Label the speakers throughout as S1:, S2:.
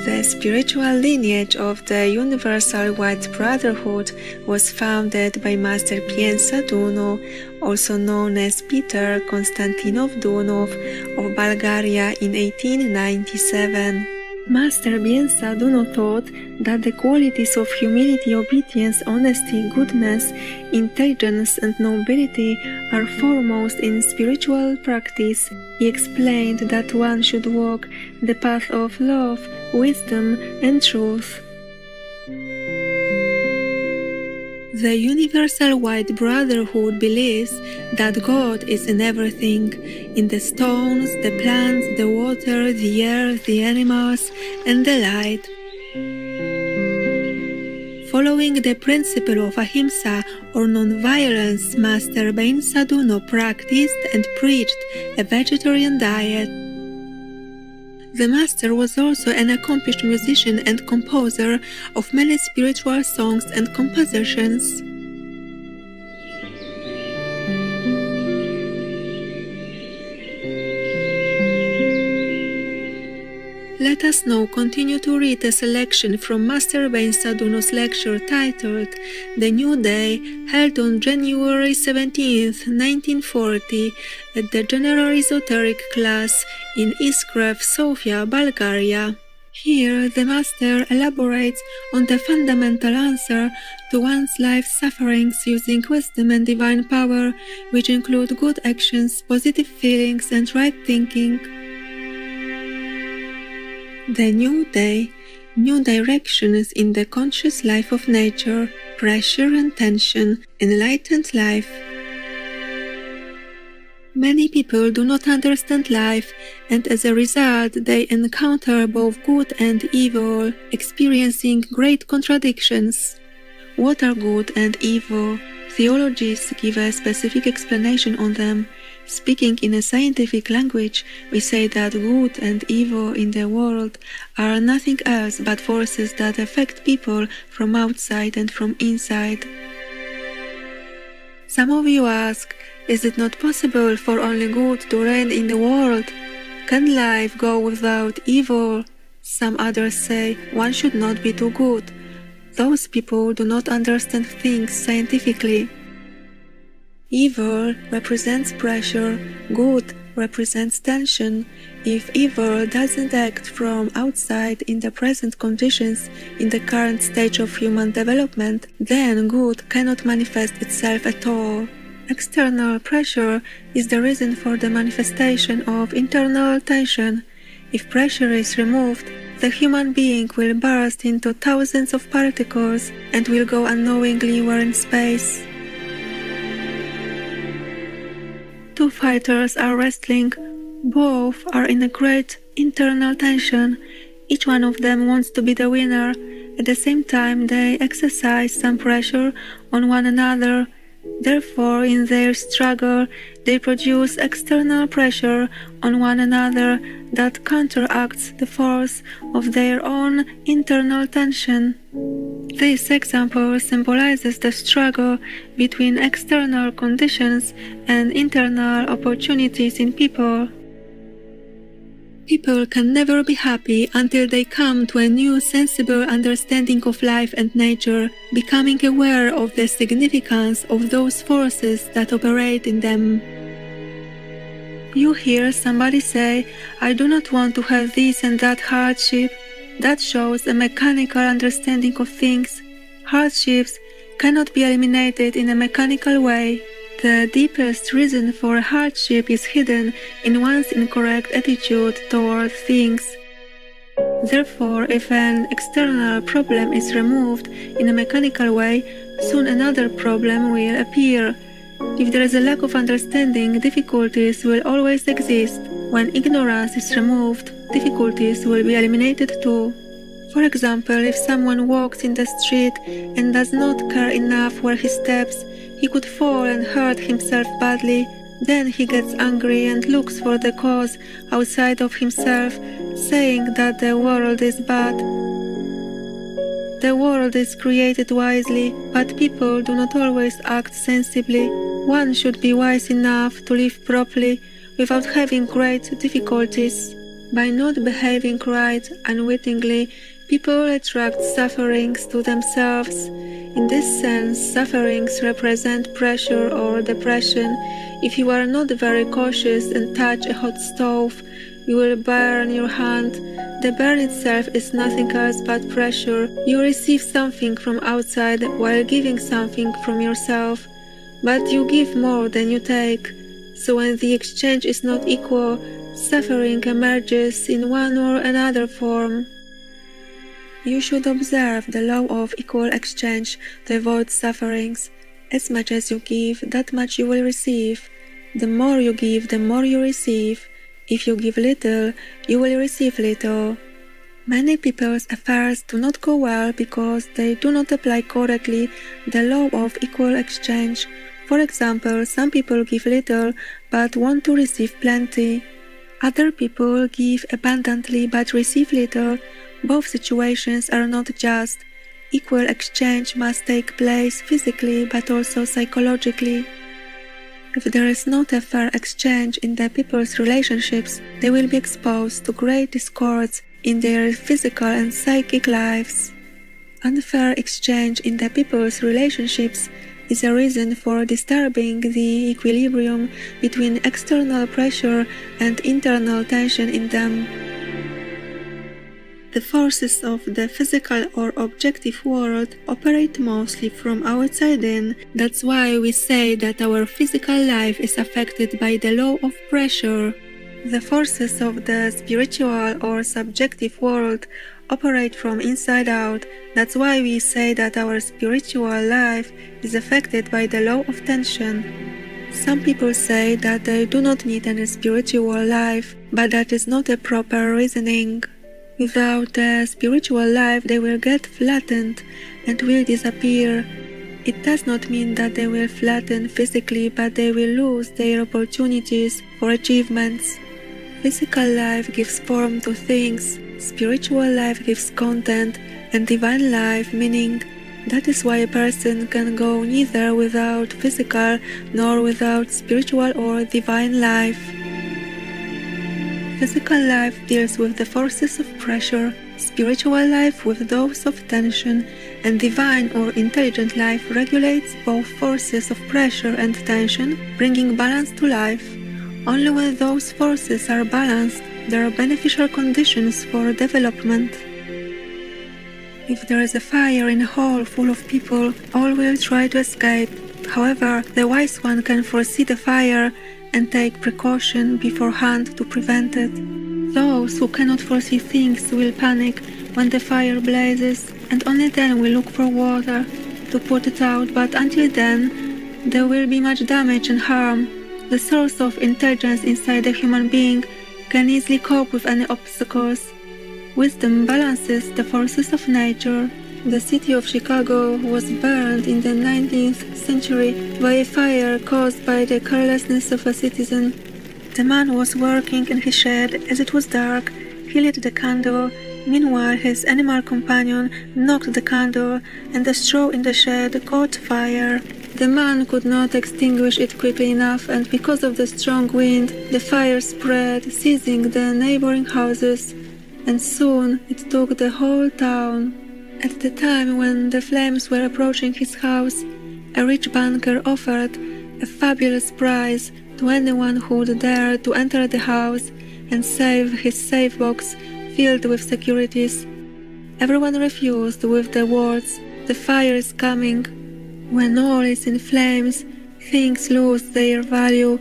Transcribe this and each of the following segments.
S1: The spiritual lineage of the Universal White Brotherhood was founded by Master Beinsa Douno, also known as Peter Konstantinov Deunov of Bulgaria in 1897. Master Beinsa Douno taught that the qualities of humility, obedience, honesty, goodness, intelligence, and nobility are foremost in spiritual practice. He explained that one should walk the path of love, wisdom, and truth. The Universal White Brotherhood believes that God is in everything, in the stones, the plants, the water, the air, the animals, and the light. Following the principle of ahimsa or non-violence, Master Beinsa Douno practiced and preached a vegetarian diet. The master was also an accomplished musician and composer of many spiritual songs and compositions. Let us now continue to read a selection from Master Beinsa Douno's lecture titled The New Day, held on January 17, 1940, at the General Esoteric class in Iskrev, Sofia, Bulgaria. Here, the Master elaborates on the fundamental answer to one's life's sufferings using wisdom and divine power, which include good actions, positive feelings, and right thinking. The New Day, new directions in the conscious life of nature, pressure and tension, enlightened life. Many people do not understand life, and as a result they encounter both good and evil, experiencing great contradictions. What are good and evil? Theologists give a specific explanation on them. Speaking in a scientific language, we say that good and evil in the world are nothing else but forces that affect people from outside and from inside. Some of you ask, is it not possible for only good to reign in the world? Can life go without evil? Some others say one should not be too good. Those people do not understand things scientifically. Evil represents pressure, good represents tension. If evil doesn't act from outside in the present conditions in the current stage of human development, then good cannot manifest itself at all. External pressure is the reason for the manifestation of internal tension. If pressure is removed, the human being will burst into thousands of particles and will go unknowingly where in space. Two fighters are wrestling. Both are in a great internal tension. Each one of them wants to be the winner. At the same time, they exercise some pressure on one another. Therefore, in their struggle, they produce external pressure on one another that counteracts the force of their own internal tension. This example symbolizes the struggle between external conditions and internal opportunities in people. People can never be happy until they come to a new sensible understanding of life and nature, becoming aware of the significance of those forces that operate in them. You hear somebody say, I do not want to have this and that hardship. That shows a mechanical understanding of things. Hardships cannot be eliminated in a mechanical way. The deepest reason for hardship is hidden in one's incorrect attitude toward things. Therefore, if an external problem is removed in a mechanical way, soon another problem will appear. If there is a lack of understanding, difficulties will always exist. When ignorance is removed, difficulties will be eliminated too. For example, if someone walks in the street and does not care enough where he steps, he could fall and hurt himself badly. Then he gets angry and looks for the cause outside of himself, saying that the world is bad. The world is created wisely, but people do not always act sensibly. One should be wise enough to live properly without having great difficulties. By not behaving right unwittingly, people attract sufferings to themselves. In this sense, sufferings represent pressure or depression. If you are not very cautious and touch a hot stove, you will burn your hand. The burn itself is nothing else but pressure. You receive something from outside while giving something from yourself, but you give more than you take. So when the exchange is not equal, suffering emerges in one or another form. You should observe the law of equal exchange to avoid sufferings. As much as you give, that much you will receive. The more you give, the more you receive. If you give little, you will receive little. Many people's affairs do not go well because they do not apply correctly the law of equal exchange. For example, some people give little but want to receive plenty. Other people give abundantly but receive little. Both situations are not just. Equal exchange must take place physically but also psychologically. If there is not a fair exchange in the people's relationships, they will be exposed to great discords in their physical and psychic lives. Unfair exchange in the people's relationships is a reason for disturbing the equilibrium between external pressure and internal tension in them. The forces of the physical or objective world operate mostly from outside in. That's why we say that our physical life is affected by the law of pressure. The forces of the spiritual or subjective world operate from inside out. That's why we say that our spiritual life is affected by the law of tension. Some people say that they do not need any spiritual life, but that is not a proper reasoning. Without a spiritual life, they will get flattened and will disappear. It does not mean that they will flatten physically, but they will lose their opportunities for achievements. Physical life gives form to things, spiritual life gives content, and divine life meaning. That is why a person can go neither without physical nor without spiritual or divine life. Physical life deals with the forces of pressure, spiritual life with those of tension, and divine or intelligent life regulates both forces of pressure and tension, bringing balance to life. Only when those forces are balanced, there are beneficial conditions for development. If there is a fire in a hall full of people, all will try to escape. However, the wise one can foresee the fire and take precaution beforehand to prevent it. Those who cannot foresee things will panic when the fire blazes, and only then will look for water to put it out, but until then there will be much damage and harm. The source of intelligence inside a human being can easily cope with any obstacles. Wisdom balances the forces of nature. The city of Chicago was burned in the 19th century by a fire caused by the carelessness of a citizen. The man was working in his shed. As it was dark, he lit the candle. Meanwhile, his animal companion knocked the candle, and the straw in the shed caught fire. The man could not extinguish it quickly enough, and because of the strong wind, the fire spread, seizing the neighboring houses, and soon it took the whole town. At the time when the flames were approaching his house, a rich banker offered a fabulous prize to anyone who would dare to enter the house and save his safe box filled with securities. Everyone refused with the words, "The fire is coming." When all is in flames, things lose their value.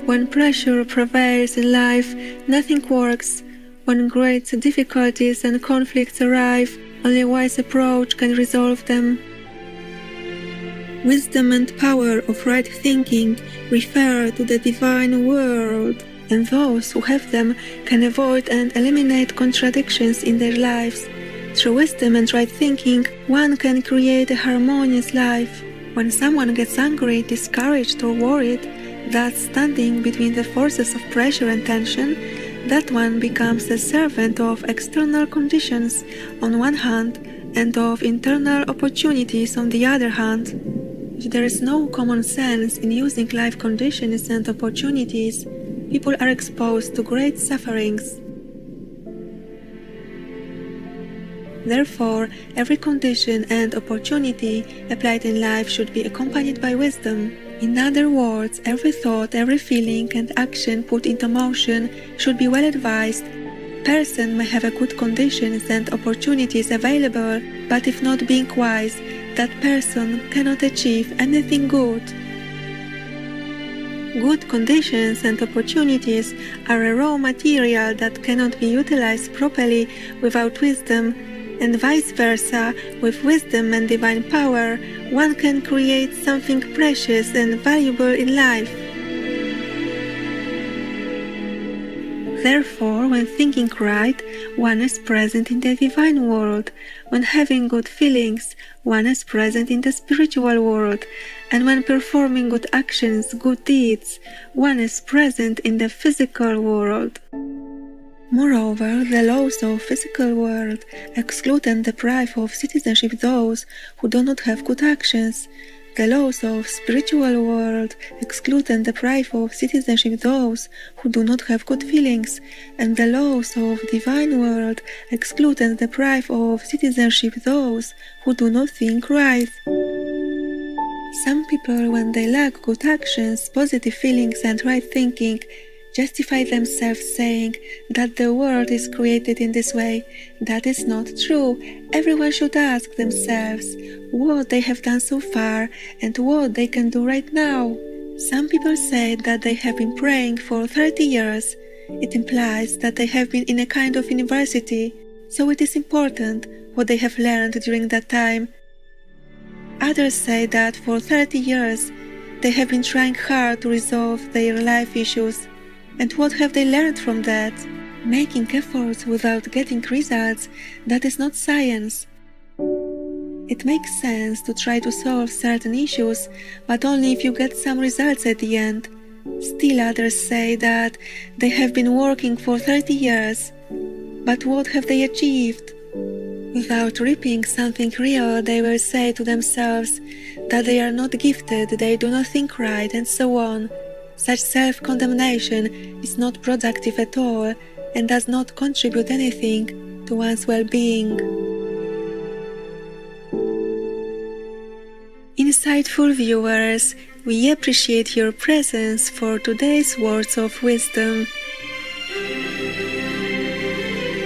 S1: When pressure prevails in life, nothing works. When great difficulties and conflicts arrive, only a wise approach can resolve them. Wisdom and power of right thinking refer to the divine world, and those who have them can avoid and eliminate contradictions in their lives. Through wisdom and right thinking, one can create a harmonious life. When someone gets angry, discouraged, or worried, thus standing between the forces of pressure and tension, that one becomes a servant of external conditions on one hand and of internal opportunities on the other hand. If there is no common sense in using life conditions and opportunities, people are exposed to great sufferings. Therefore, every condition and opportunity applied in life should be accompanied by wisdom. In other words, every thought, every feeling and action put into motion should be well advised. Person may have a good conditions and opportunities available, but if not being wise, that person cannot achieve anything good. Good conditions and opportunities are a raw material that cannot be utilized properly without wisdom, and vice versa, with wisdom and divine power, one can create something precious and valuable in life. Therefore, when thinking right, one is present in the divine world. When having good feelings, one is present in the spiritual world. And when performing good actions, good deeds, one is present in the physical world. Moreover, the laws of physical world exclude and deprive of citizenship those who do not have good actions. The laws of spiritual world exclude and deprive of citizenship those who do not have good feelings, and the laws of divine world exclude and deprive of citizenship those who do not think right. Some people, when they lack good actions, positive feelings and right thinking, justify themselves saying that the world is created in this way. That is not true. Everyone should ask themselves what they have done so far and what they can do right now. Some people say that they have been praying for 30 years. It implies that they have been in a kind of university, so it is important what they have learned during that time. Others say that for 30 years they have been trying hard to resolve their life issues. And what have they learned from that? Making efforts without getting results, that is not science. It makes sense to try to solve certain issues, but only if you get some results at the end. Still others say that they have been working for 30 years, but what have they achieved? Without reaping something real, they will say to themselves that they are not gifted, they do not think right, and so on. Such self-condemnation is not productive at all and does not contribute anything to one's well-being. Insightful viewers, we appreciate your presence for today's words of wisdom.